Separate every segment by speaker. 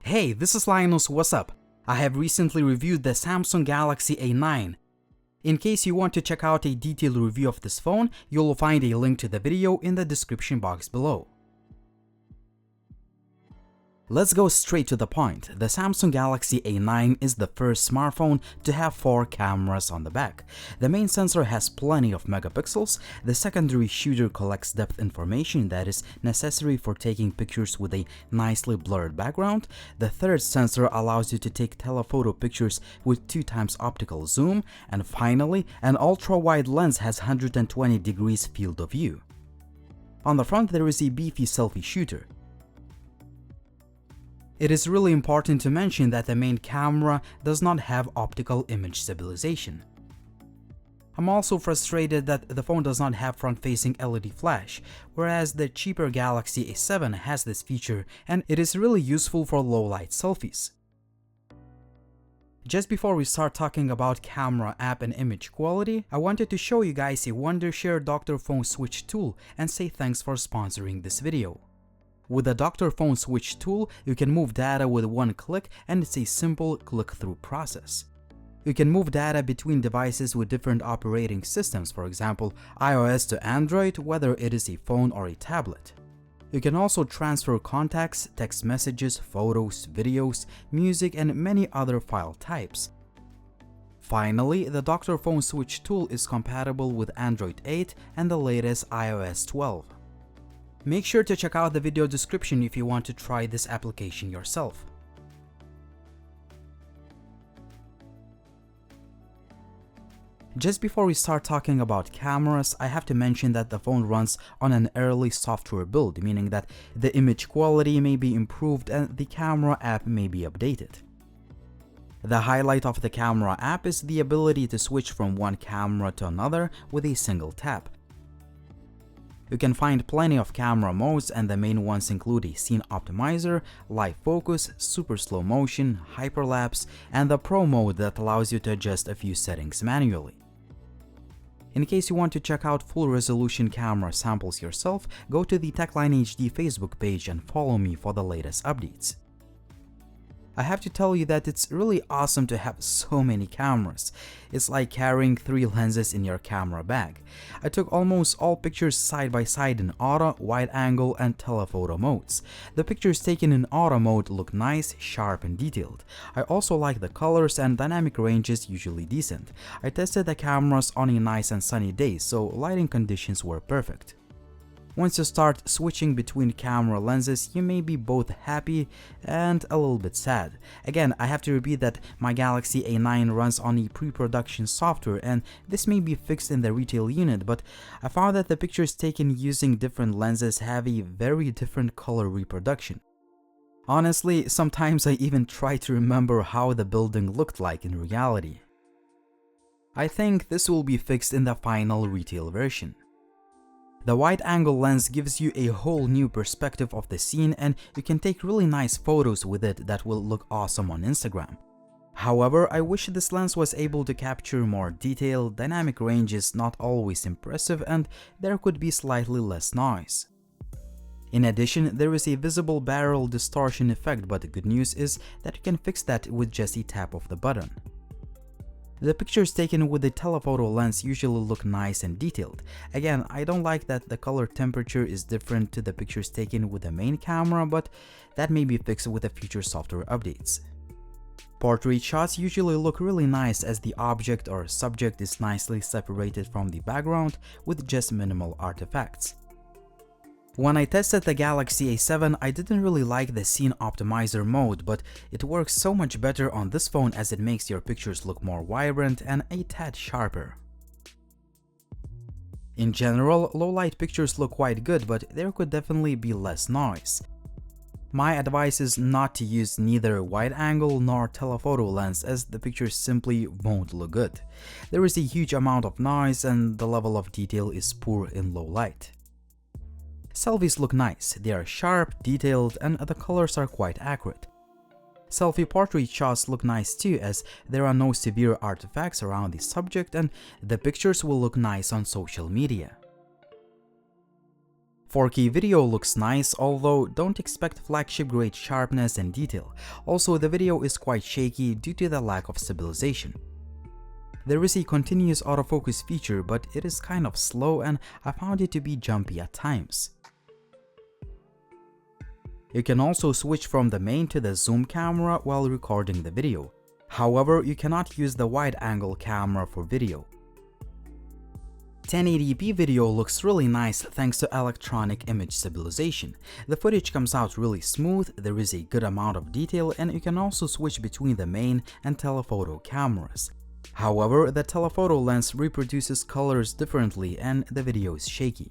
Speaker 1: Hey, this is Linus, what's up? I have recently reviewed the Samsung Galaxy A9. In case you want to check out a detailed review of this phone, you'll find a link to the video in the description box below. Let's go straight to the point. The Samsung Galaxy A9 is the first smartphone to have 4 cameras on the back. The main sensor has plenty of megapixels, the secondary shooter collects depth information that is necessary for taking pictures with a nicely blurred background, the third sensor allows you to take telephoto pictures with 2x optical zoom, and finally, an ultra-wide lens has 120 degrees field of view. On the front there is a beefy selfie shooter. It is really important to mention that the main camera does not have optical image stabilization. I'm also frustrated that the phone does not have front-facing LED flash, whereas the cheaper Galaxy A7 has this feature and it is really useful for low-light selfies. Just before we start talking about camera, app and image quality, I wanted to show you guys a Wondershare Dr. Phone Switch tool and say thanks for sponsoring this video. With the Dr. Phone Switch tool, you can move data with one click and it's a simple click-through process. You can move data between devices with different operating systems, for example, iOS to Android, whether it is a phone or a tablet. You can also transfer contacts, text messages, photos, videos, music, and many other file types. Finally, the Dr. Phone Switch tool is compatible with Android 8 and the latest iOS 12. Make sure to check out the video description if you want to try this application yourself. Just before we start talking about cameras, I have to mention that the phone runs on an early software build, meaning that the image quality may be improved and the camera app may be updated. The highlight of the camera app is the ability to switch from one camera to another with a single tap. You can find plenty of camera modes and the main ones include a scene optimizer, live focus, super slow motion, hyperlapse, and the pro mode that allows you to adjust a few settings manually. In case you want to check out full resolution camera samples yourself, go to the Techline HD Facebook page and follow me for the latest updates. I have to tell you that it's really awesome to have so many cameras. It's like carrying 3 lenses in your camera bag. I took almost all pictures side by side in auto, wide angle, and telephoto modes. The pictures taken in auto mode look nice, sharp, and detailed. I also like the colors and dynamic range is usually decent. I tested the cameras on a nice and sunny day, so lighting conditions were perfect. Once you start switching between camera lenses, you may be both happy and a little bit sad. Again, I have to repeat that my Galaxy A9 runs on a pre-production software and this may be fixed in the retail unit, but I found that the pictures taken using different lenses have a very different color reproduction. Honestly, sometimes I even try to remember how the building looked like in reality. I think this will be fixed in the final retail version. The wide-angle lens gives you a whole new perspective of the scene and you can take really nice photos with it that will look awesome on Instagram. However, I wish this lens was able to capture more detail, dynamic range is not always impressive, and there could be slightly less noise. In addition, there is a visible barrel distortion effect, but the good news is that you can fix that with just a tap of the button. The pictures taken with the telephoto lens usually look nice and detailed. Again, I don't like that the color temperature is different to the pictures taken with the main camera, but that may be fixed with the future software updates. Portrait shots usually look really nice as the object or subject is nicely separated from the background with just minimal artifacts. When I tested the Galaxy A7, I didn't really like the scene optimizer mode, but it works so much better on this phone as it makes your pictures look more vibrant and a tad sharper. In general, low-light pictures look quite good, but there could definitely be less noise. My advice is not to use neither wide-angle nor telephoto lens as the pictures simply won't look good. There is a huge amount of noise and the level of detail is poor in low light. Selfies look nice, they are sharp, detailed, and the colors are quite accurate. Selfie portrait shots look nice too, as there are no severe artifacts around the subject and the pictures will look nice on social media. 4K video looks nice, although don't expect flagship grade sharpness and detail. Also, the video is quite shaky due to the lack of stabilization. There is a continuous autofocus feature, but it is kind of slow and I found it to be jumpy at times. You can also switch from the main to the zoom camera while recording the video. However, you cannot use the wide-angle camera for video. 1080p video looks really nice thanks to electronic image stabilization. The footage comes out really smooth, there is a good amount of detail, and you can also switch between the main and telephoto cameras. However, the telephoto lens reproduces colors differently and the video is shaky.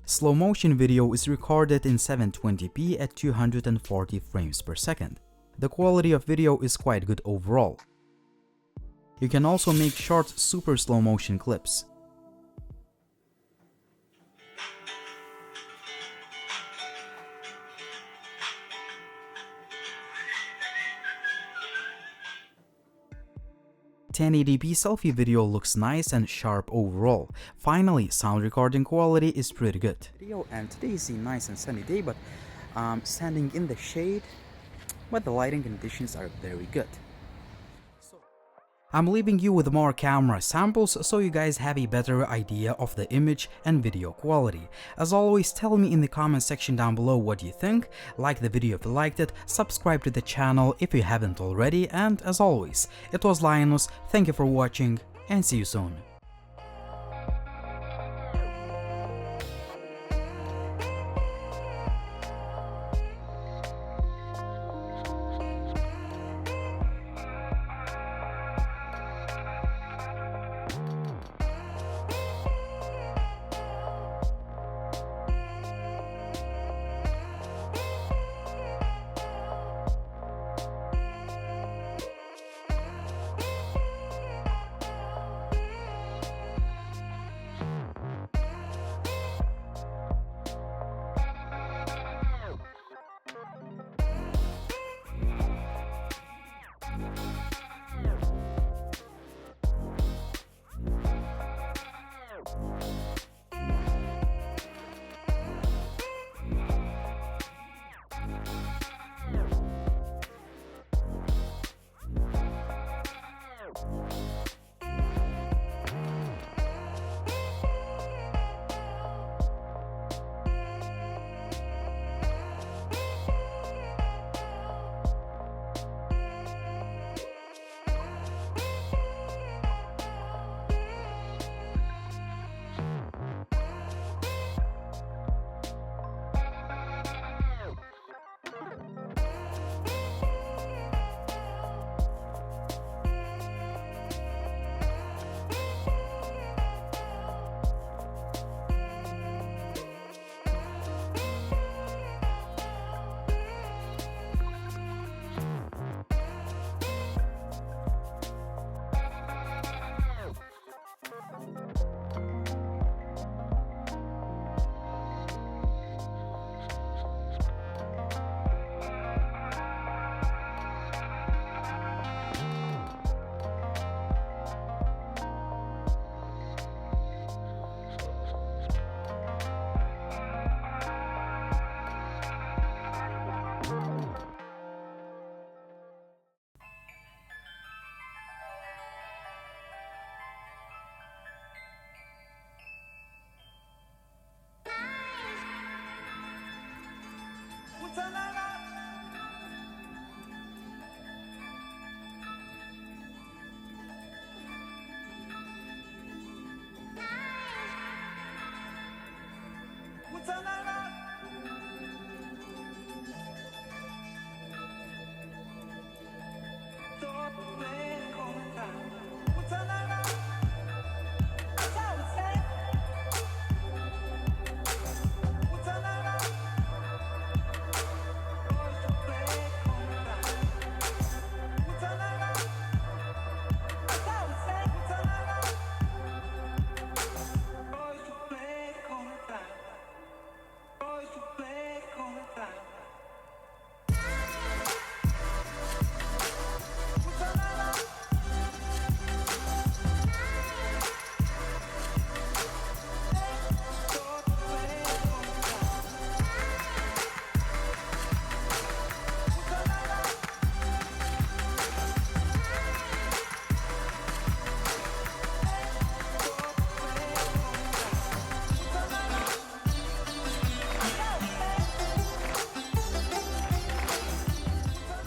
Speaker 1: Slow motion video is recorded in 720p at 240 frames per second. The quality of video is quite good overall. You can also make short super slow motion clips. .1080p selfie video looks nice and sharp overall. Finally, sound recording quality is pretty good. And today is a nice and sunny day, but standing in the shade, but the lighting conditions are very good. I'm leaving you with more camera samples so you guys have a better idea of the image and video quality. As always, tell me in the comment section down below what you think, like the video if you liked it, subscribe to the channel if you haven't already, and as always, it was Linus, thank you for watching, and see you soon.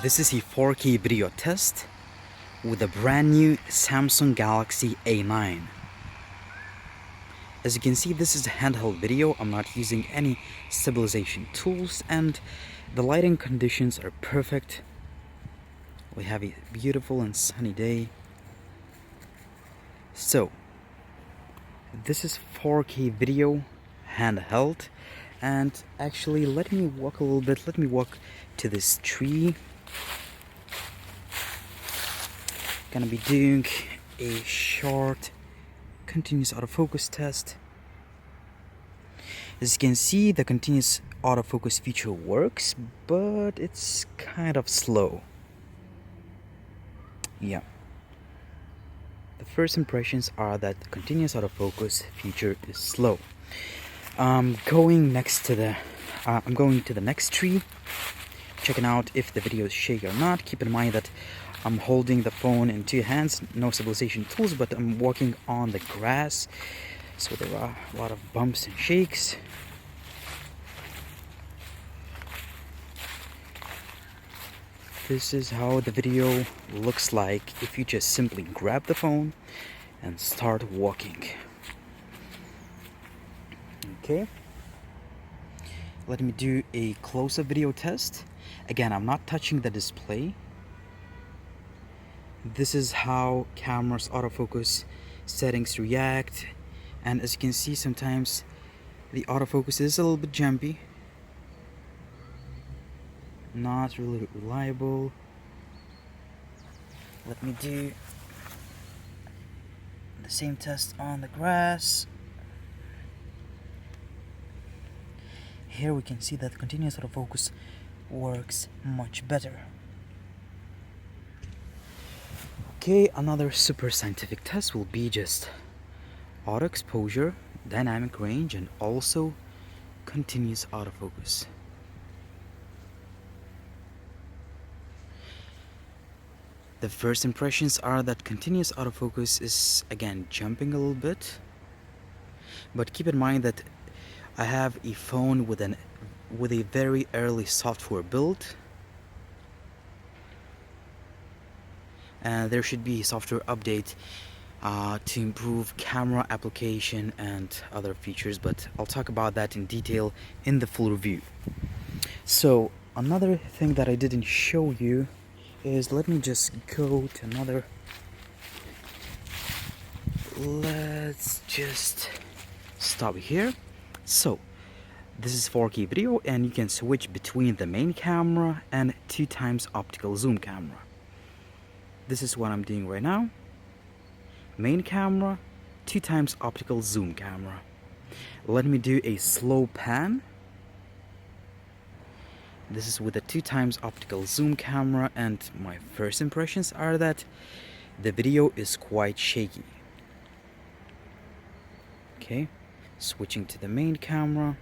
Speaker 1: This is a 4K video test with a brand new Samsung Galaxy A9. As you can see, this is a handheld video. I'm not using any stabilization tools and the lighting conditions are perfect. We have a beautiful and sunny day. So, this is 4K video handheld, and actually let me walk a little bit. Let me walk to this tree. Gonna be doing a short continuous autofocus test. As you can see, the continuous autofocus feature works, but it's kind of slow. Yeah. The first impressions are that the continuous autofocus feature is slow. I'm going to the next tree, checking out if the video is shaky or not. Keep in mind that I'm holding the phone in two hands, no stabilization tools, but I'm walking on the grass, so there are a lot of bumps and shakes. This is how the video looks like if you just simply grab the phone and start walking. Okay, let me do a close-up video test. Again, I'm not touching the display. This is how camera's autofocus settings react, and as you can see, sometimes the autofocus is a little bit jumpy, not really reliable. Let me do the same test on the grass. Here we can see that continuous autofocus works much better. Okay, another super scientific test will be just auto exposure, dynamic range, and also continuous autofocus. The first impressions are that continuous autofocus is again jumping a little bit, but keep in mind that I have a phone with a very early software build, and there should be a software update to improve camera application and other features, but I'll talk about that in detail in the full review. So another thing that I didn't show you is, let me just go to another. Let's just stop here. So this is 4K video, and you can switch between the main camera and 2x optical zoom camera. This is what I'm doing right now. Main camera, 2x optical zoom camera. Let me do a slow pan. This is with a 2x optical zoom camera, and my first impressions are that the video is quite shaky. Okay, switching to the main camera.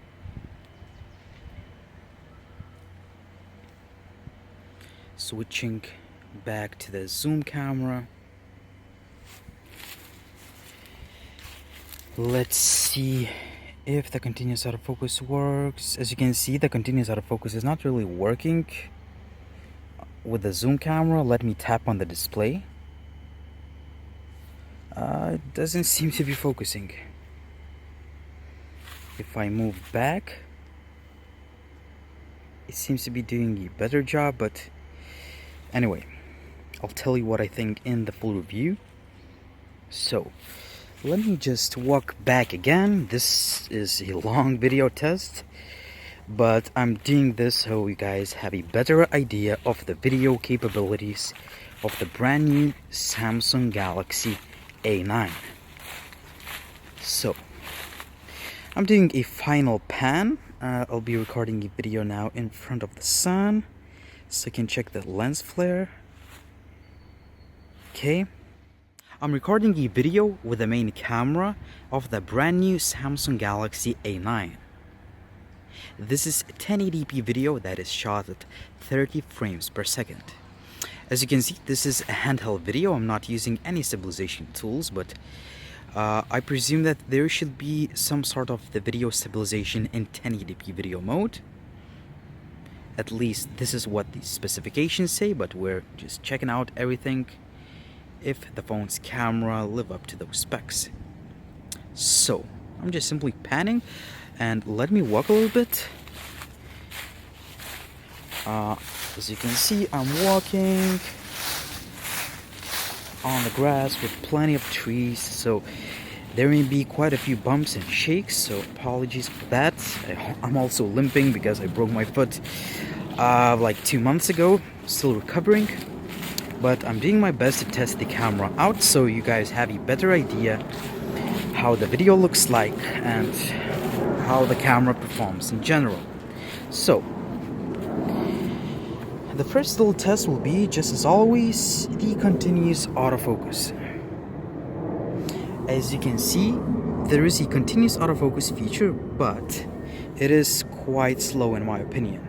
Speaker 1: Switching back to the zoom camera. Let's see if the continuous autofocus works. As you can see, the continuous autofocus is not really working with the zoom camera. Let me tap on the display. It doesn't seem to be focusing. If I move back, it seems to be doing a better job, but anyway, I'll tell you what I think in the full review. So let me just walk back again. This is a long video test, but I'm doing this so you guys have a better idea of the video capabilities of the brand new Samsung Galaxy A9. So I'm doing a final pan. I'll be recording a video now in front of the sun, so you can check the lens flare. Okay, I'm recording a video with the main camera of the brand new Samsung Galaxy A9. This is 1080p video that is shot at 30 frames per second. As you can see, this is a handheld video. I'm not using any stabilization tools, but I presume that there should be some sort of the video stabilization in 1080p video mode. At least this is what the specifications say, but we're just checking out everything if the phone's camera live up to those specs. So I'm just simply panning, and let me walk a little bit. As you can see, I'm walking on the grass with plenty of trees, so there may be quite a few bumps and shakes, so apologies for that. I'm also limping because I broke my foot like 2 months ago, still recovering. But I'm doing my best to test the camera out so you guys have a better idea how the video looks like and how the camera performs in general. So the first little test will be, just as always, the continuous autofocus. As you can see, there is a continuous autofocus feature, but it is quite slow in my opinion.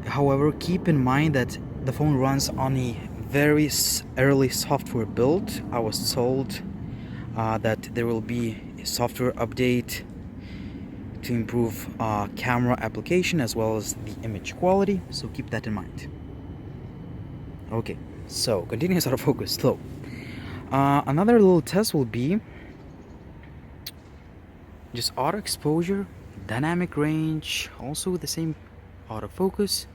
Speaker 1: However, keep in mind that the phone runs on a very early software build. I was told that there will be a software update to improve camera application as well as the image quality, so keep that in mind. Okay, so continuous autofocus, slow. Another little test will be just auto exposure, dynamic range, also the same autofocus.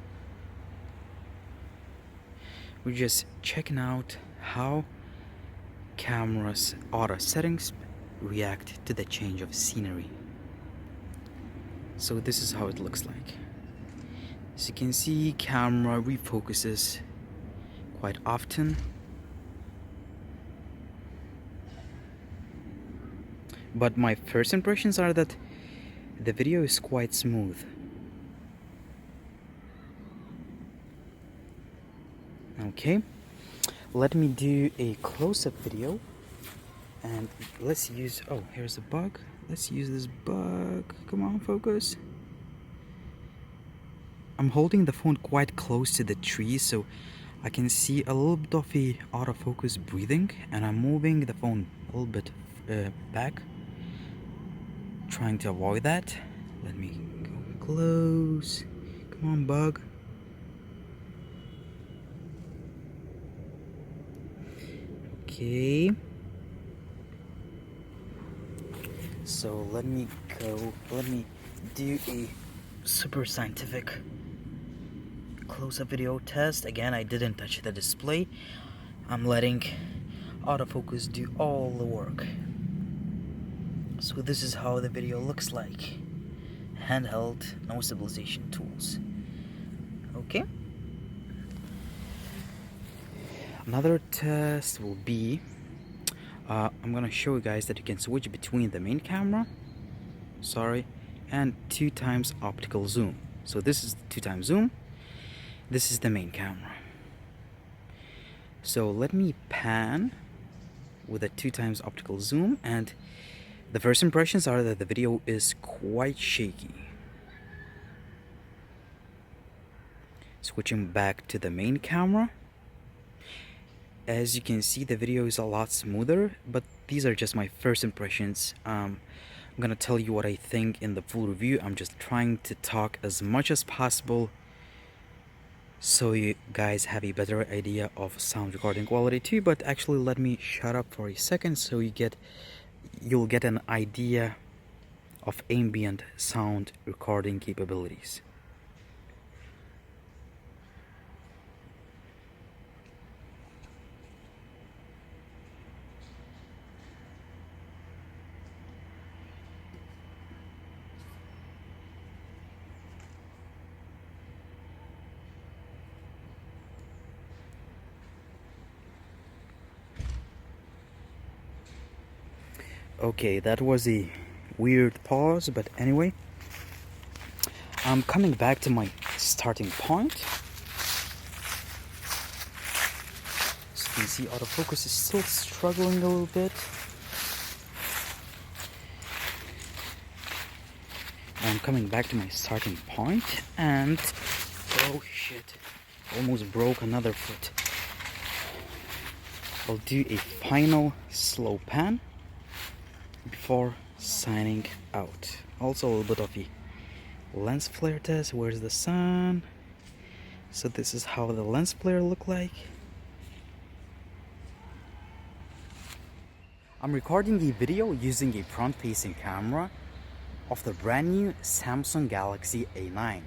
Speaker 1: We're just checking out how camera's auto settings react to the change of scenery. So this is how it looks like. As you can see, camera refocuses quite often. But my first impressions are that the video is quite smooth. Okay, let me do a close-up video, and let's use, oh, here's a bug. Let's use this bug. Come on, focus. I'm holding the phone quite close to the tree, so I can see a little bit of a autofocus breathing, and I'm moving the phone a little bit back, trying to avoid that. Let me go close. Come on, bug. Okay. So let me do a super scientific close-up video test. Again, I didn't touch the display. I'm letting autofocus do all the work. So this is how the video looks like. Handheld, no stabilization tools. Okay. Another test will be, I'm gonna show you guys that you can switch between the main camera, and 2x optical zoom. So this is the 2x zoom, this is the main camera. So let me pan with a 2x optical zoom, and the first impressions are that the video is quite shaky. Switching back to the main camera, as you can see, the video is a lot smoother, but these are just my first impressions. I'm gonna tell you what I think in the full review. I'm just trying to talk as much as possible so you guys have a better idea of sound recording quality too. But actually, let me shut up for a second so you'll get an idea of ambient sound recording capabilities. Okay, that was a weird pause, but anyway, I'm coming back to my starting point. As you can see, autofocus is still struggling a little bit. I'm coming back to my starting point, and oh shit, almost broke another foot. I'll do a final slow pan before signing out. Also a little bit of a Lens flare test. Where's the sun? So this is how the lens flare look like. I'm recording a video using a front-facing camera of the brand new Samsung Galaxy A9.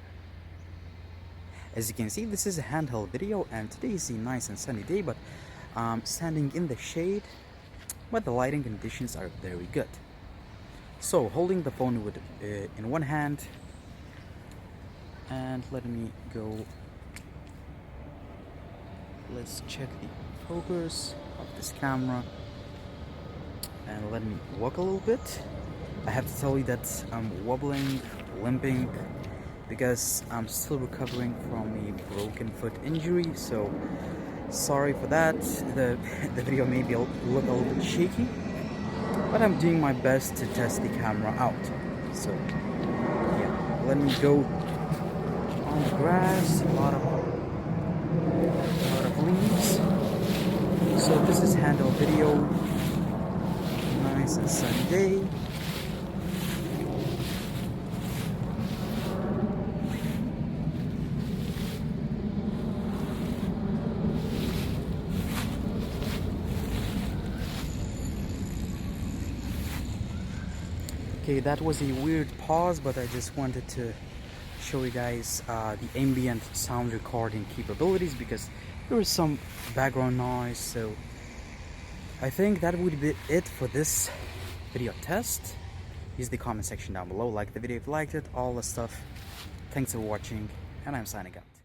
Speaker 1: As you can see, this is a handheld video, and today is a nice and sunny day, but I'm standing in the shade, but the lighting conditions are very good. So holding the phone with in one hand, and let me go. Let's check the focus of this camera, and let me walk a little bit. I have to tell you that I'm wobbling, limping, because I'm still recovering from a broken foot injury, so sorry for that. The video may be look a little bit shaky, but I'm doing my best to test the camera out. So yeah, let me go on the grass, a lot of leaves. So this is handheld video, nice and sunny day. Okay, that was a weird pause, but I just wanted to show you guys the ambient sound recording capabilities, because there is some background noise. So I think that would be it for this video test. Use the comment section down below, like the video if you liked it, all the stuff. Thanks for watching, and I'm signing out.